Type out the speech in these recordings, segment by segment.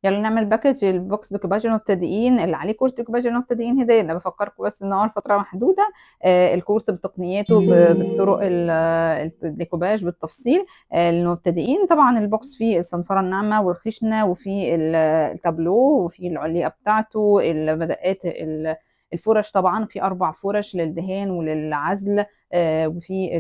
يلا نعمل باكج البوكس ديكوباج المبتدئين اللي عليه كورس ديكوباج المبتدئين هديه. انا بفكركم بس ان هو الفتره محدوده، الكورس بتقنياته بالطرق الديكوباج بالتفصيل للمبتدئين. طبعا البوكس فيه الصنفره الناعمه والخشنه، وفيه التابلو، وفيه العليه بتاعته، المدقات، الفرش. طبعا في 4 فرش للدهان وللعزل، وفي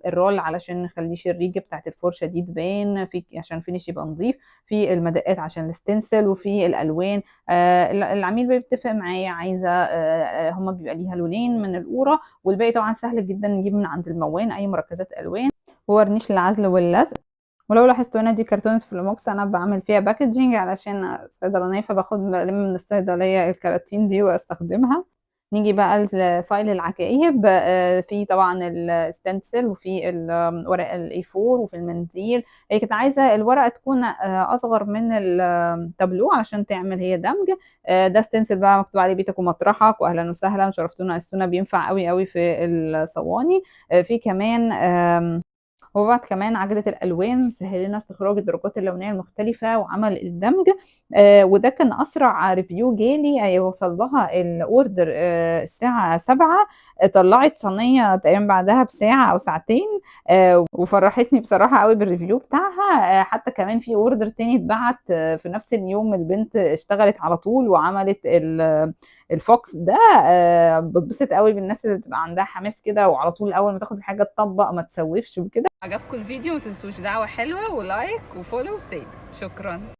الرول علشان نخليش الريجة بتاعت الفرشة دي تبان، في عشان الفينش يبقى نظيف، في المدقات عشان الستنسل، وفي الألوان. العميل بيتفق معايا عايزة، هما بيبقى ليها لونين من القورة، والباقي طبعا سهل جدا نجيب من عند الموان أي مركزات ألوان وورنيش للعزل واللزق. ولو لاحظتوا هنا دي كرتونة فلوموكس انا بعمل فيها باكجينج علشان صيدلانية، فباخد بلم من الصيدلية الكراتين دي واستخدمها. نيجي بقى لفايل العجائب، في طبعا الستنسل، وفي ورق الاي 4، وفي المنديل. هي كانت عايزة الورقة تكون اصغر من التابلو علشان تعمل هي دمج. ده ستنسل بقى مكتوب عليه بيتك ومطرحك واهلا وسهلا شرفتونا عزتونا، بينفع قوي قوي في الصواني. في كمان وبعد كمان عجلة الألوان سهل لنا استخراج الدرجات اللونية المختلفة وعمل الدمج. وده كان أسرع ريفيو جالي، وصل لها الأوردر الساعة 7، طلعت صينية تقريبا بعدها بساعة أو ساعتين. وفرحتني بصراحة قوي بالريفيو بتاعها. حتى كمان في اوردر تاني اتبعت في نفس اليوم، البنت اشتغلت على طول وعملت الفوكس ده. بتبسط قوي بالناس اللي بتبقى عندها حماس كده، وعلى طول اول ما تاخد الحاجه تطبق ما تسوفش وكده. عجبكم الفيديو؟ ما تنسوش دعوه حلوه ولايك وفولو وسيب. شكرا.